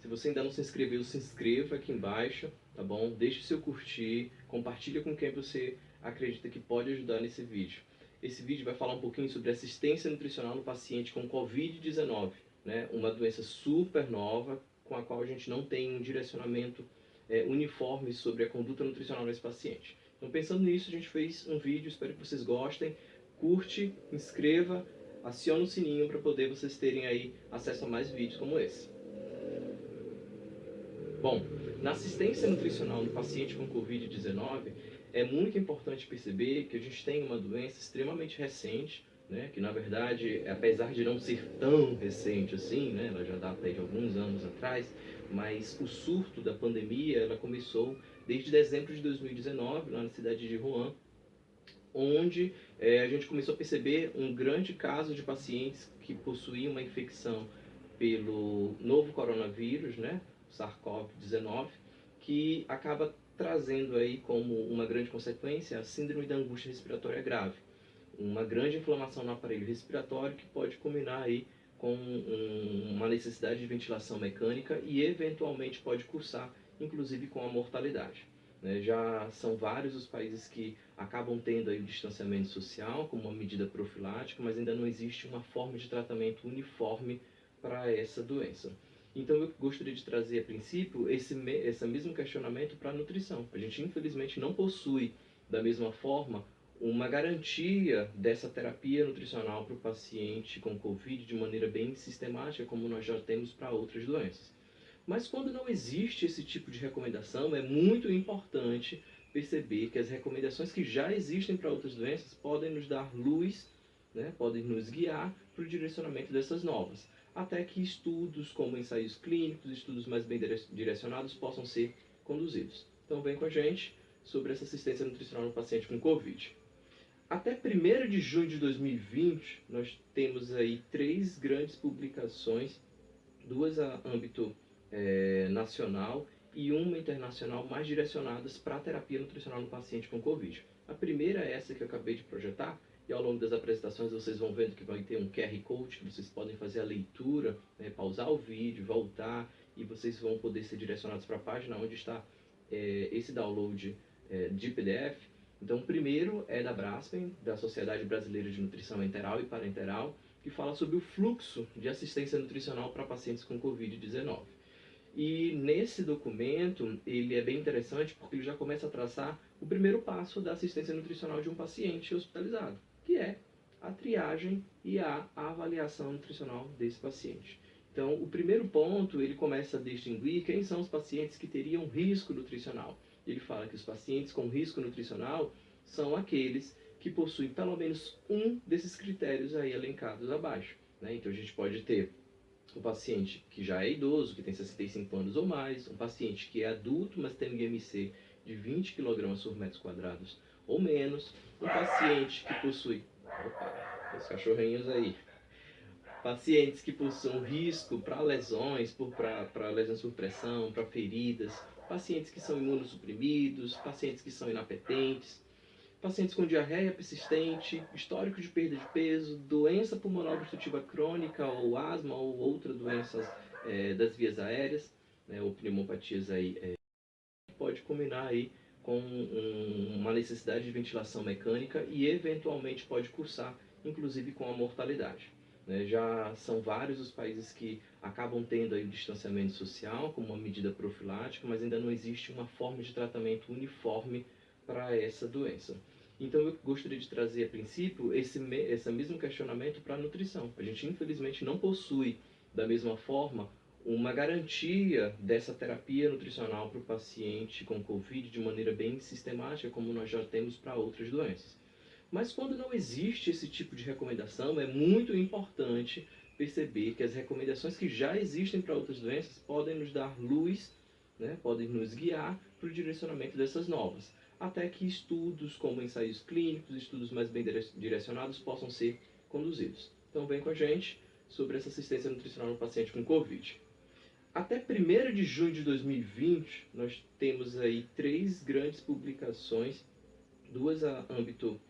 Se você ainda não se inscreveu, se inscreva aqui embaixo, tá bom? Deixe seu curtir, compartilha com quem você acredita que pode ajudar nesse vídeo. Esse vídeo vai falar um pouquinho sobre assistência nutricional no paciente com Covid-19, né? Uma doença super nova, com a qual a gente não tem um direcionamento uniforme sobre a conduta nutricional desse paciente. Então, pensando nisso, a gente fez um vídeo, espero que vocês gostem. Curte, inscreva, acione o sininho para poder vocês terem aí acesso a mais vídeos como esse. Bom, na assistência nutricional no paciente com Covid-19, é muito importante perceber que a gente tem uma doença extremamente recente, né, que na verdade, apesar de não ser tão recente assim, né, ela já data de alguns anos atrás, mas o surto da pandemia ela começou desde dezembro de 2019, lá na cidade de Wuhan, onde a gente começou a perceber um grande caso de pacientes que possuíam uma infecção pelo novo coronavírus, né, SARS-CoV-19, que acaba trazendo aí como uma grande consequência a síndrome da angústia respiratória grave, uma grande inflamação no aparelho respiratório que pode culminar aí com uma necessidade de ventilação mecânica e eventualmente pode cursar, inclusive, com a mortalidade. Já são vários os países que acabam tendo aí o distanciamento social como uma medida profilática, mas ainda não existe uma forma de tratamento uniforme para essa doença. Então eu gostaria de trazer a princípio esse mesmo questionamento para a nutrição. A gente infelizmente não possui da mesma forma uma garantia dessa terapia nutricional para o paciente com Covid de maneira bem sistemática, como nós já temos para outras doenças. Mas quando não existe esse tipo de recomendação, é muito importante perceber que as recomendações que já existem para outras doenças podem nos dar luz, né, podem nos guiar para o direcionamento dessas novas, até que estudos como ensaios clínicos, estudos mais bem direcionados possam ser conduzidos. Então vem com a gente sobre essa assistência nutricional no paciente com Covid. Até 1º de junho de 2020, nós temos aí 3 grandes publicações, 2 a âmbito nacional e uma internacional mais direcionadas para a terapia nutricional no paciente com Covid. A primeira é essa que eu acabei de projetar, e ao longo das apresentações vocês vão vendo que vai ter um QR Code que vocês podem fazer a leitura, né, pausar o vídeo, voltar, e vocês vão poder ser direcionados para a página onde está esse download de PDF. Então, o primeiro é da Braskem, da Sociedade Brasileira de Nutrição Enteral e Parenteral, que fala sobre o fluxo de assistência nutricional para pacientes com Covid-19. E nesse documento, ele é bem interessante porque ele já começa a traçar o primeiro passo da assistência nutricional de um paciente hospitalizado, que é a triagem e a avaliação nutricional desse paciente. Então, o primeiro ponto, ele começa a distinguir quem são os pacientes que teriam risco nutricional. Ele fala que os pacientes com risco nutricional são aqueles que possuem pelo menos um desses critérios aí elencados abaixo, né? Então a gente pode ter um paciente que já é idoso, que tem 65 anos ou mais, um paciente que é adulto, mas tem um IMC de 20 kg por metros quadrados ou menos, um paciente que possui... Opa, os cachorrinhos aí. Pacientes que possuem risco para lesões, para lesões por pressão, para feridas, pacientes que são imunossuprimidos, pacientes que são inapetentes, pacientes com diarreia persistente, histórico de perda de peso, doença pulmonar obstrutiva crônica ou asma ou outra doenças das vias aéreas, né, ou pneumopatias aí, pode combinar aí com uma necessidade de ventilação mecânica e eventualmente pode cursar, inclusive, com a mortalidade. Já são vários os países que acabam tendo aí o distanciamento social como uma medida profilática, mas ainda não existe uma forma de tratamento uniforme para essa doença. Então eu gostaria de trazer a princípio esse mesmo questionamento para a nutrição. A gente infelizmente não possui da mesma forma uma garantia dessa terapia nutricional para o paciente com Covid de maneira bem sistemática, como nós já temos para outras doenças. Mas quando não existe esse tipo de recomendação, é muito importante perceber que as recomendações que já existem para outras doenças podem nos dar luz, né, podem nos guiar para o direcionamento dessas novas, até que estudos como ensaios clínicos, estudos mais bem direcionados possam ser conduzidos. Então vem com a gente sobre essa assistência nutricional no paciente com Covid. Até 1º de junho de 2020, nós temos aí 3 grandes publicações, 2 a âmbito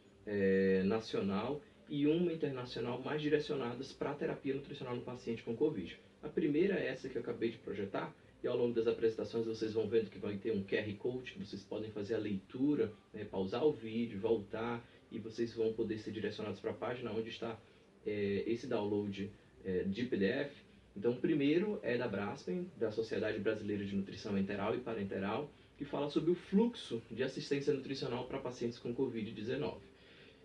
nacional e uma internacional mais direcionadas para a terapia nutricional no paciente com Covid. A primeira é essa que eu acabei de projetar, e ao longo das apresentações vocês vão vendo que vai ter um QR Code, que vocês podem fazer a leitura, né, pausar o vídeo, voltar, e vocês vão poder ser direcionados para a página onde está esse download de PDF. Então, o primeiro é da Braskem, da Sociedade Brasileira de Nutrição Enteral e Parenteral, que fala sobre o fluxo de assistência nutricional para pacientes com Covid-19.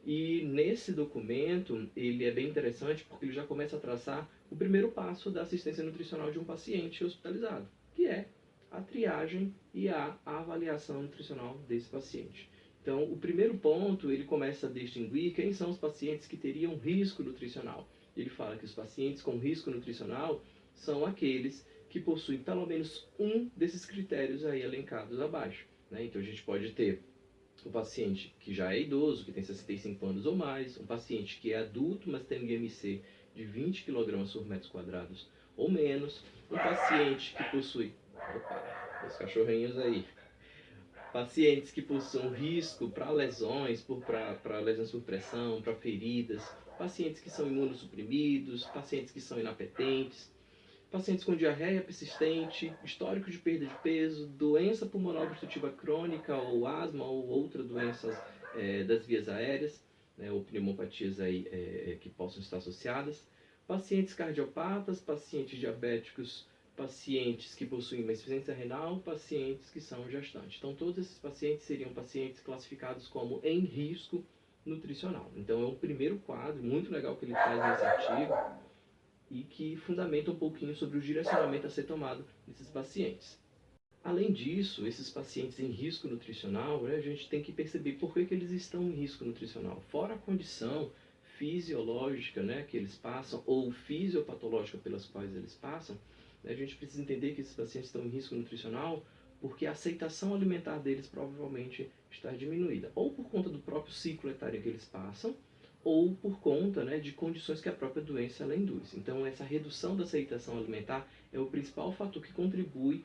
E nesse documento, ele é bem interessante porque ele já começa a traçar o primeiro passo da assistência nutricional de um paciente hospitalizado, que é a triagem e a avaliação nutricional desse paciente. Então, o primeiro ponto, ele começa a distinguir quem são os pacientes que teriam risco nutricional. Ele fala que os pacientes com risco nutricional são aqueles que possuem pelo menos um desses critérios aí elencados abaixo, né? Então, a gente pode ter um paciente que já é idoso, que tem 65 anos ou mais, um paciente que é adulto, mas tem um IMC de 20 kg por metros quadrados ou menos, um paciente que possui... Opa, os cachorrinhos aí. Pacientes que possuem risco para lesões, para lesões por pressão, para feridas, pacientes que são imunossuprimidos, pacientes que são inapetentes, pacientes com diarreia persistente, histórico de perda de peso, doença pulmonar obstrutiva crônica ou asma ou outras doenças das vias aéreas, né, ou pneumopatias aí, que possam estar associadas, pacientes cardiopatas, pacientes diabéticos, pacientes que possuem uma insuficiência renal, pacientes que são gestantes. Então, todos esses pacientes seriam pacientes classificados como em risco nutricional. Então, é um primeiro quadro muito legal que ele traz nesse artigo e que fundamenta um pouquinho sobre o direcionamento a ser tomado nesses pacientes. Além disso, esses pacientes em risco nutricional, né, a gente tem que perceber por que eles estão em risco nutricional. Fora a condição fisiológica, né, que eles passam, ou fisiopatológica pelas quais eles passam, né, a gente precisa entender que esses pacientes estão em risco nutricional porque a aceitação alimentar deles provavelmente está diminuída, ou por conta do próprio ciclo etário que eles passam, ou por conta, né, de condições que a própria doença ela induz. Então, essa redução da aceitação alimentar é o principal fator que contribui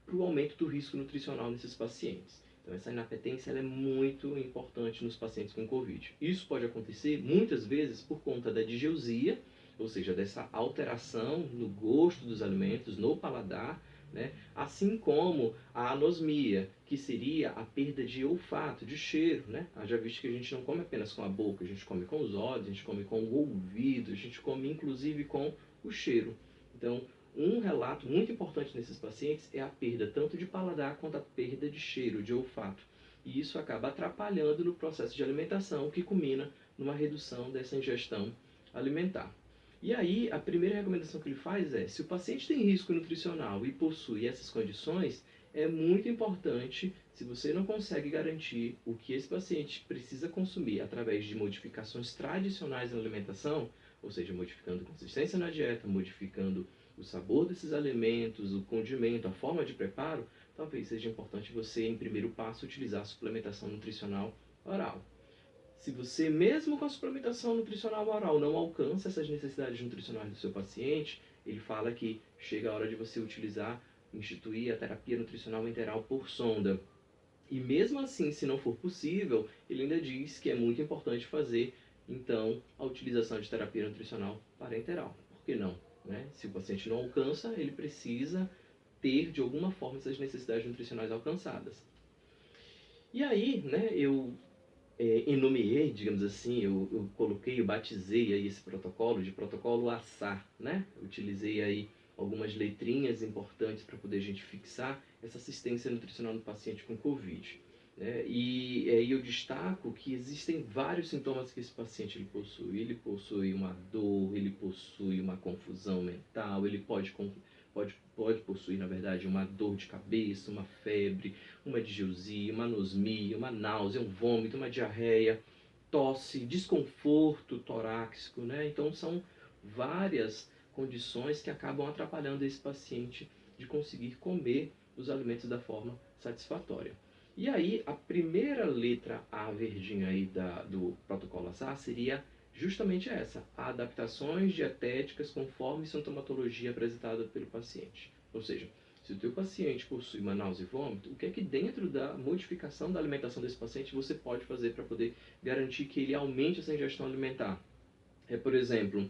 para o aumento do risco nutricional nesses pacientes. Então, essa inapetência ela é muito importante nos pacientes com Covid. Isso pode acontecer muitas vezes por conta da digeusia, ou seja, dessa alteração no gosto dos alimentos, no paladar, né? Assim como a anosmia, que seria a perda de olfato, de cheiro, né? Já visto que a gente não come apenas com a boca, a gente come com os olhos, a gente come com o ouvido, a gente come inclusive com o cheiro. Então, um relato muito importante nesses pacientes é a perda tanto de paladar quanto a perda de cheiro, de olfato. E isso acaba atrapalhando no processo de alimentação, que culmina numa redução dessa ingestão alimentar. E aí, a primeira recomendação que ele faz é, se o paciente tem risco nutricional e possui essas condições, é muito importante, se você não consegue garantir o que esse paciente precisa consumir através de modificações tradicionais na alimentação, ou seja, modificando a consistência na dieta, modificando o sabor desses alimentos, o condimento, a forma de preparo, talvez seja importante você, em primeiro passo, utilizar a suplementação nutricional oral. Se você, mesmo com a suplementação nutricional oral, não alcança essas necessidades nutricionais do seu paciente, ele fala que chega a hora de você instituir a terapia nutricional enteral por sonda. E mesmo assim, se não for possível, ele ainda diz que é muito importante fazer, então, a utilização de terapia nutricional parenteral. Por que não? Né? Se o paciente não alcança, ele precisa ter, de alguma forma, essas necessidades nutricionais alcançadas. E aí, né, eu enumerei, digamos assim, eu coloquei, eu batizei aí esse protocolo de protocolo ASAR, né? Eu utilizei aí algumas letrinhas importantes para poder a gente fixar essa assistência nutricional no paciente com Covid. Né? E aí eu destaco que existem vários sintomas que esse paciente ele possui. Ele possui uma dor, ele possui uma confusão mental, ele pode possuir, na verdade, uma dor de cabeça, uma febre, uma digeusia, uma anosmia, uma náusea, um vômito, uma diarreia, tosse, desconforto torácico, né? Então são várias condições que acabam atrapalhando esse paciente de conseguir comer os alimentos da forma satisfatória. E aí, a primeira letra A verdinha aí do protocolo ASAR seria justamente essa, adaptações dietéticas conforme sintomatologia apresentada pelo paciente. Ou seja, se o teu paciente possui uma náusea e vômito, o que é que dentro da modificação da alimentação desse paciente você pode fazer para poder garantir que ele aumente essa ingestão alimentar? Por exemplo,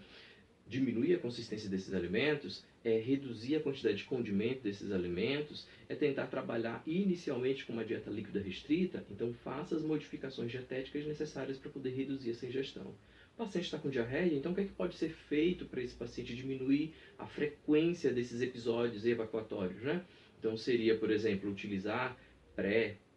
diminuir a consistência desses alimentos, é reduzir a quantidade de condimento desses alimentos, é tentar trabalhar inicialmente com uma dieta líquida restrita, então faça as modificações dietéticas necessárias para poder reduzir essa ingestão. O paciente está com diarreia, então o que é que pode ser feito para esse paciente diminuir a frequência desses episódios evacuatórios, né? Então seria, por exemplo, utilizar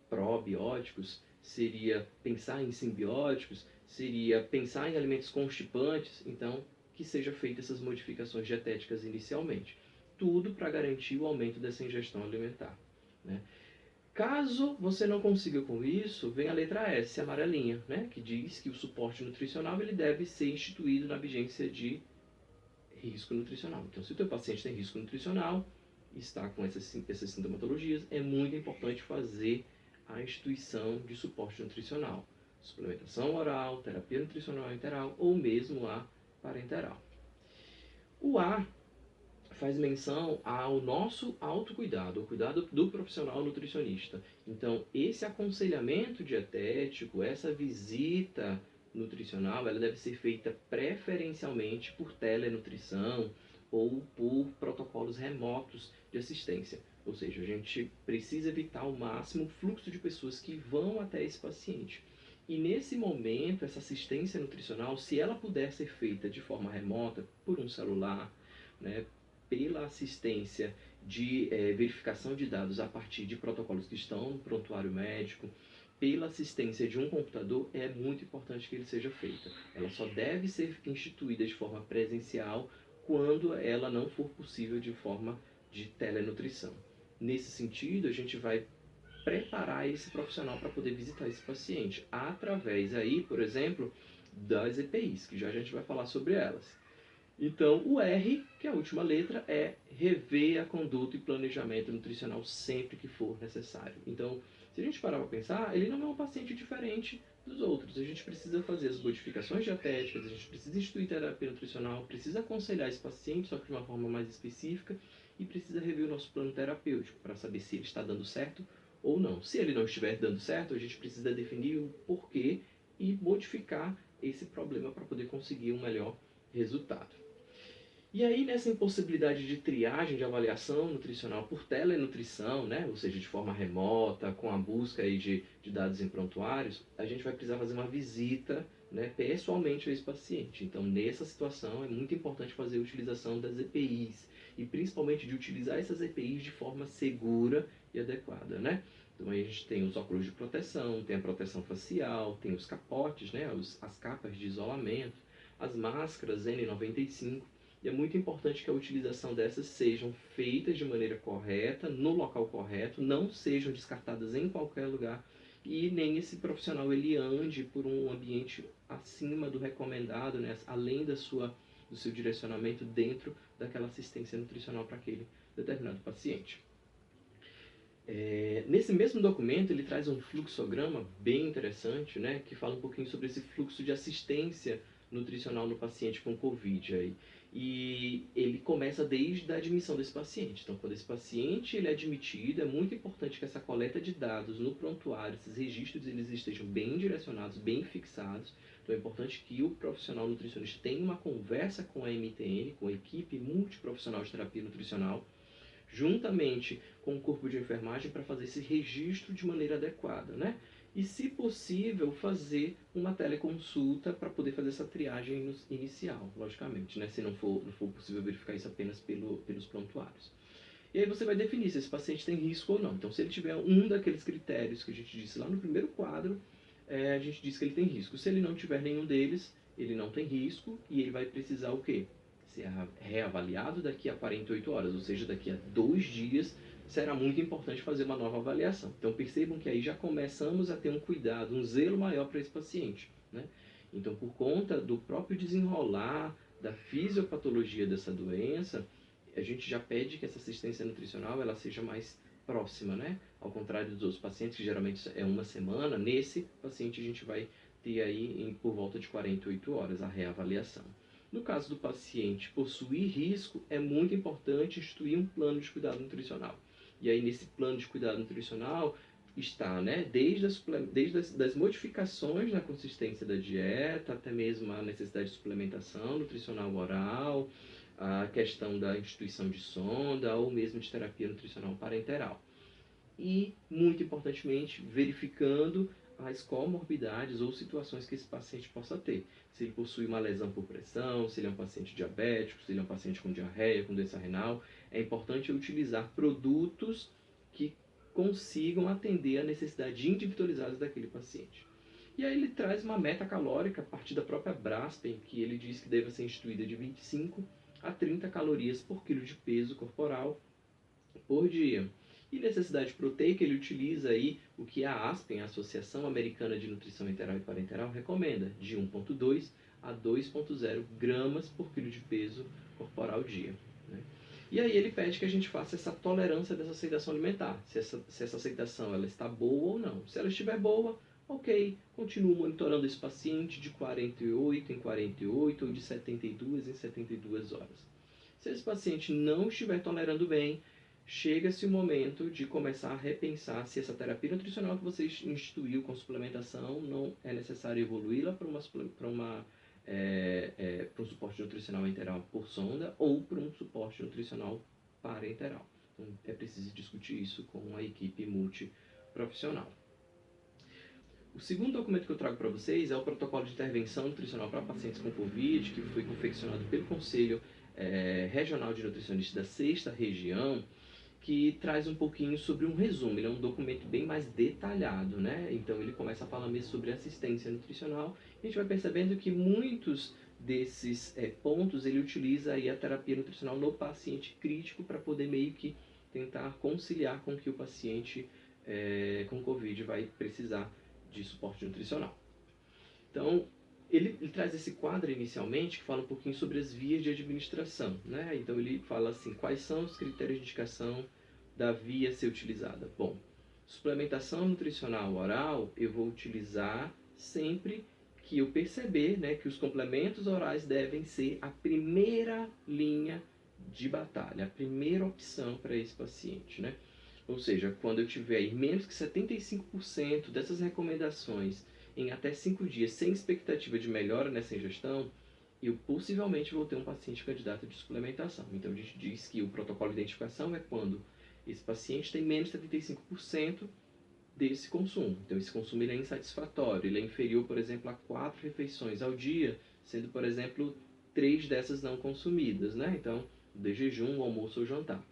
probióticos, seria pensar em simbióticos, seria pensar em alimentos constipantes, então que seja feitas essas modificações dietéticas inicialmente. Tudo para garantir o aumento dessa ingestão alimentar, né? Caso você não consiga com isso, vem a letra S, amarelinha, né? Que diz que o suporte nutricional ele deve ser instituído na vigência de risco nutricional. Então, se o teu paciente tem risco nutricional, está com essas sintomatologias, é muito importante fazer a instituição de suporte nutricional. Suplementação oral, terapia nutricional enteral ou mesmo a parenteral. O A faz menção ao nosso autocuidado, ao cuidado do profissional nutricionista. Então, esse aconselhamento dietético, essa visita nutricional, ela deve ser feita preferencialmente por telenutrição ou por protocolos remotos de assistência. Ou seja, a gente precisa evitar ao máximo o fluxo de pessoas que vão até esse paciente. E nesse momento, essa assistência nutricional, se ela puder ser feita de forma remota, por um celular, né, pela assistência de verificação de dados a partir de protocolos que estão no prontuário médico, pela assistência de um computador, é muito importante que ele seja feita. Ela só deve ser instituída de forma presencial quando ela não for possível de forma de telenutrição. Nesse sentido, a gente vai preparar esse profissional para poder visitar esse paciente, através aí, por exemplo, das EPIs, que já a gente vai falar sobre elas. Então, o R, que é a última letra, é rever a conduta e planejamento nutricional sempre que for necessário. Então, se a gente parar para pensar, ele não é um paciente diferente dos outros. A gente precisa fazer as modificações dietéticas, a gente precisa instituir terapia nutricional, precisa aconselhar esse paciente, só que de uma forma mais específica, e precisa rever o nosso plano terapêutico para saber se ele está dando certo ou não. Se ele não estiver dando certo, a gente precisa definir o porquê e modificar esse problema para poder conseguir um melhor resultado. E aí, nessa impossibilidade de triagem de avaliação nutricional por telenutrição, né, ou seja, de forma remota, com a busca aí de dados em prontuários, a gente vai precisar fazer uma visita, né, pessoalmente a esse paciente. Então, nessa situação, é muito importante fazer a utilização das EPIs e principalmente de utilizar essas EPIs de forma segura e adequada, né? Então, aí a gente tem os óculos de proteção, tem a proteção facial, tem os capotes, né, as capas de isolamento, as máscaras N95. E é muito importante que a utilização dessas sejam feitas de maneira correta, no local correto, não sejam descartadas em qualquer lugar e nem esse profissional ele ande por um ambiente acima do recomendado, né, além do seu direcionamento dentro daquela assistência nutricional para aquele determinado paciente. Nesse mesmo documento ele traz um fluxograma bem interessante, né, que fala um pouquinho sobre esse fluxo de assistência nutricional no paciente com Covid aí. E ele começa desde a admissão desse paciente. Então, quando esse paciente ele é admitido, é muito importante que essa coleta de dados no prontuário, esses registros, eles estejam bem direcionados, bem fixados. Então, é importante que o profissional nutricionista tenha uma conversa com a MTN, com a equipe multiprofissional de terapia nutricional, juntamente com o corpo de enfermagem para fazer esse registro de maneira adequada, né? E, se possível, fazer uma teleconsulta para poder fazer essa triagem inicial, logicamente, né? Se não for possível verificar isso apenas pelos prontuários. E aí você vai definir se esse paciente tem risco ou não. Então, se ele tiver um daqueles critérios que a gente disse lá no primeiro quadro, a gente diz que ele tem risco. Se ele não tiver nenhum deles, ele não tem risco e ele vai precisar o quê? Ser reavaliado daqui a 48 horas, ou seja, daqui a 2 dias, será muito importante fazer uma nova avaliação. Então percebam que aí já começamos a ter um cuidado, um zelo maior para esse paciente, né? Então, por conta do próprio desenrolar da fisiopatologia dessa doença, a gente já pede que essa assistência nutricional ela seja mais próxima, né? Ao contrário dos outros pacientes, que geralmente é uma semana, nesse paciente a gente vai ter aí por volta de 48 horas a reavaliação. No caso do paciente possuir risco, é muito importante instituir um plano de cuidado nutricional. E aí, nesse plano de cuidado nutricional, está, né, desde das modificações na consistência da dieta, até mesmo a necessidade de suplementação nutricional oral, a questão da instituição de sonda ou mesmo de terapia nutricional parenteral. E, muito importantemente, verificando as comorbidades ou situações que esse paciente possa ter. Se ele possui uma lesão por pressão, se ele é um paciente diabético, se ele é um paciente com diarreia, com doença renal, é importante utilizar produtos que consigam atender a necessidade individualizada daquele paciente. E aí ele traz uma meta calórica a partir da própria Braspen, que ele diz que deve ser instituída de 25 a 30 calorias por quilo de peso corporal por dia. E necessidade proteica, ele utiliza aí o que a ASPEN, a Associação Americana de Nutrição Enteral e Parenteral, recomenda, de 1,2 a 2,0 gramas por quilo de peso corporal dia. Né? E aí ele pede que a gente faça essa tolerância dessa aceitação alimentar, se essa aceitação ela está boa ou não. Se ela estiver boa, ok, continuo monitorando esse paciente de 48 em 48 ou de 72 em 72 horas. Se esse paciente não estiver tolerando bem, chega-se o momento de começar a repensar se essa terapia nutricional que você instituiu com suplementação não é necessário evoluí-la para um suporte nutricional enteral por sonda ou para um suporte nutricional parenteral. Então, é preciso discutir isso com a equipe multiprofissional. O segundo documento que eu trago para vocês é o protocolo de intervenção nutricional para pacientes com Covid, que foi confeccionado pelo Conselho Regional de Nutricionistas da 6ª Região, que traz um pouquinho sobre um resumo. Ele é um documento bem mais detalhado, né? Então ele começa a falar mesmo sobre assistência nutricional. E a gente vai percebendo que muitos desses pontos ele utiliza aí a terapia nutricional no paciente crítico para poder meio que tentar conciliar com que o paciente com Covid vai precisar de suporte nutricional. Então, ele traz esse quadro inicialmente que fala um pouquinho sobre as vias de administração, né? Então ele fala assim, quais são os critérios de indicação da via a ser utilizada. Bom, suplementação nutricional oral eu vou utilizar sempre que eu perceber, né, que os complementos orais devem ser a primeira linha de batalha, a primeira opção para esse paciente, né? Ou seja, quando eu tiver menos que 75% dessas recomendações em até 5 dias sem expectativa de melhora nessa ingestão, eu possivelmente vou ter um paciente candidato de suplementação. Então a gente diz que o protocolo de identificação é quando esse paciente tem menos de 75% desse consumo. Então esse consumo ele é insatisfatório, ele é inferior, por exemplo, a 4 refeições ao dia, sendo, por exemplo, 3 dessas não consumidas, né? Então, de jejum, almoço ou jantar.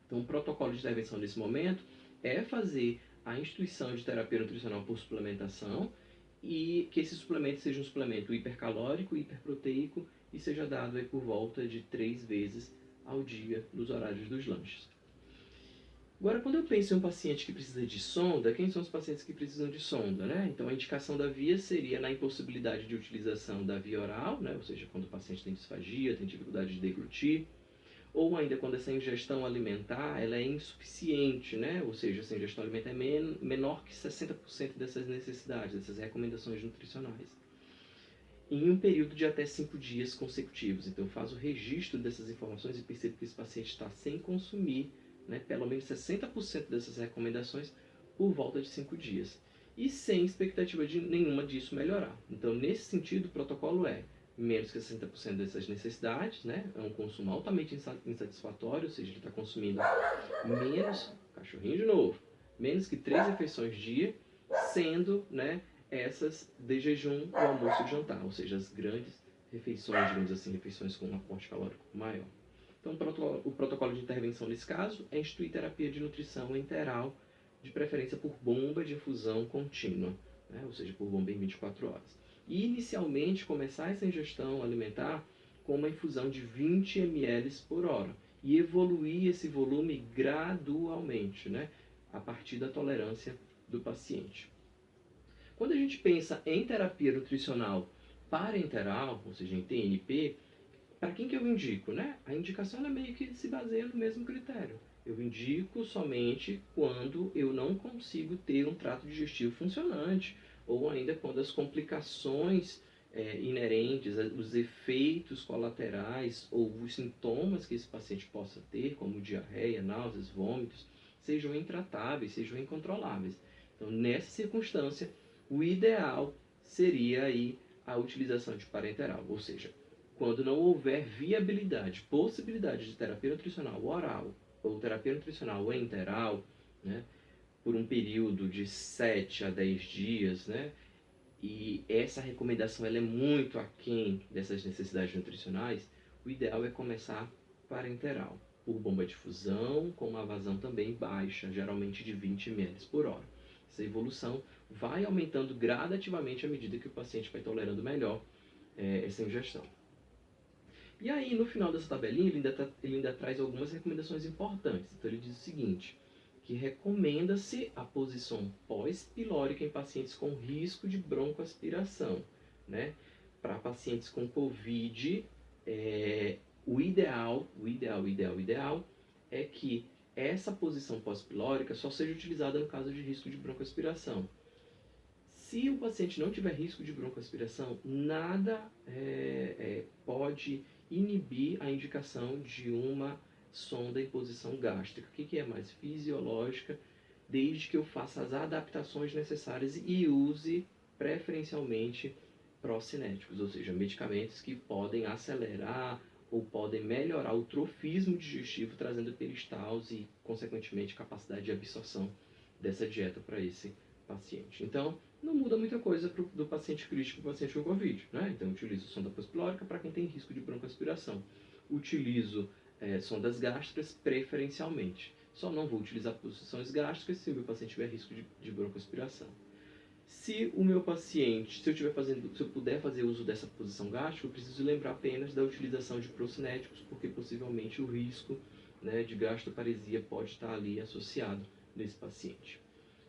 Então o protocolo de intervenção nesse momento é fazer a instituição de terapia nutricional por suplementação e que esse suplemento seja um suplemento hipercalórico, hiperproteico e seja dado aí por volta de 3 vezes ao dia nos horários dos lanches. Agora, quando eu penso em um paciente que precisa de sonda, quem são os pacientes que precisam de sonda, né? Então, a indicação da via seria na impossibilidade de utilização da via oral, né? Ou seja, quando o paciente tem disfagia, tem dificuldade de deglutir, ou ainda quando essa ingestão alimentar ela é insuficiente, né? Ou seja, essa ingestão alimentar é menor que 60% dessas necessidades, dessas recomendações nutricionais. Em um período de até 5 dias consecutivos. Então, eu faço o registro dessas informações e percebo que esse paciente está sem consumir, né, pelo menos 60% dessas recomendações por volta de 5 dias. E sem expectativa de nenhuma disso melhorar. Então, nesse sentido, o protocolo é menos que 60% dessas necessidades, né? É um consumo altamente insatisfatório, ou seja, ele está consumindo menos, cachorrinho de novo, menos que 3 refeições dia, sendo, né, essas de jejum, o almoço e o jantar, ou seja, as grandes refeições, digamos assim, refeições com um aporte calórico maior. Então, o protocolo de intervenção nesse caso é instituir terapia de nutrição enteral, de preferência por bomba de infusão contínua, né? Ou seja, por bomba em 24 horas. E inicialmente começar essa ingestão alimentar com uma infusão de 20 ml por hora e evoluir esse volume gradualmente, né? A partir da tolerância do paciente. Quando a gente pensa em terapia nutricional parenteral, ou seja, em TNP, para quem que eu indico, né? A indicação é meio que se baseia no mesmo critério. Eu indico somente quando eu não consigo ter um trato digestivo funcionante, ou ainda quando as complicações inerentes, os efeitos colaterais ou os sintomas que esse paciente possa ter, como diarreia, náuseas, vômitos, sejam intratáveis, sejam incontroláveis. Então, nessa circunstância, o ideal seria aí a utilização de parenteral, ou seja, quando não houver viabilidade, possibilidade de terapia nutricional oral ou terapia nutricional enteral, né, por um período de 7 a 10 dias, né, e essa recomendação ela é muito aquém dessas necessidades nutricionais, o ideal é começar parenteral, por bomba de fusão, com uma vazão também baixa, geralmente de 20 ml por hora. Essa evolução vai aumentando gradativamente à medida que o paciente vai tolerando melhor essa ingestão. E aí, no final dessa tabelinha, ele ainda traz algumas recomendações importantes. Então, ele diz o seguinte, que recomenda-se a posição pós-pilórica em pacientes com risco de broncoaspiração, né? Para pacientes com COVID, o ideal é que essa posição pós-pilórica só seja utilizada no caso de risco de broncoaspiração. Se o paciente não tiver risco de broncoaspiração, nada pode inibir a indicação de uma sonda em posição gástrica, que é mais fisiológica, desde que eu faça as adaptações necessárias e use preferencialmente procinéticos, ou seja, medicamentos que podem acelerar ou podem melhorar o trofismo digestivo, trazendo peristalse e, consequentemente, capacidade de absorção dessa dieta para esse paciente. Então, não muda muita coisa do paciente crítico para o paciente com Covid, né? Então, eu utilizo sonda pós-pilórica para quem tem risco de broncoaspiração. Utilizo sondas gástricas preferencialmente. Só não vou utilizar posições gástricas se o meu paciente tiver risco de broncoaspiração. Se o meu paciente, se eu puder fazer uso dessa posição gástrica, eu preciso lembrar apenas da utilização de procinéticos, porque possivelmente o risco, né, de gastroparesia pode estar ali associado nesse paciente.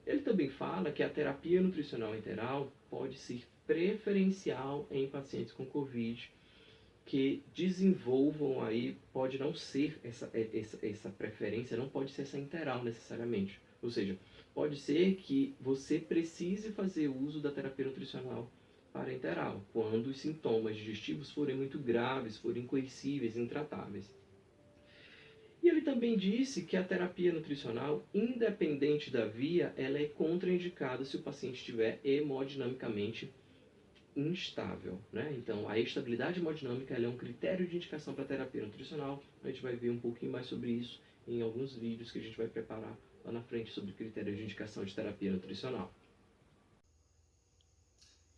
Ele também fala que a terapia nutricional enteral pode ser preferencial em pacientes com COVID, que desenvolvam aí, pode não ser essa preferência, não pode ser essa enteral necessariamente. Ou seja, pode ser que você precise fazer uso da terapia nutricional parenteral, quando os sintomas digestivos forem muito graves, forem incoercíveis, intratáveis. E ele também disse que a terapia nutricional, independente da via, ela é contraindicada se o paciente estiver hemodinamicamente instável, né? Então, a estabilidade hemodinâmica ela é um critério de indicação para a terapia nutricional. A gente vai ver um pouquinho mais sobre isso em alguns vídeos que a gente vai preparar lá na frente sobre critérios de indicação de terapia nutricional.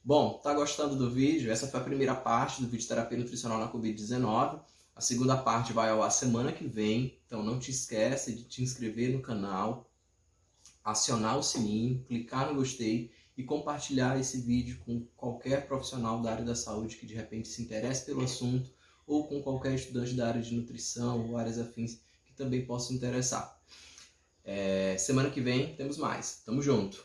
Bom, tá gostando do vídeo? Essa foi a primeira parte do vídeo de terapia nutricional na Covid-19. A segunda parte vai ao ar semana que vem, então não te esquece de te inscrever no canal, acionar o sininho, clicar no gostei e compartilhar esse vídeo com qualquer profissional da área da saúde que de repente se interesse pelo assunto ou com qualquer estudante da área de nutrição ou áreas afins que também possa se interessar. Semana que vem temos mais. Tamo junto!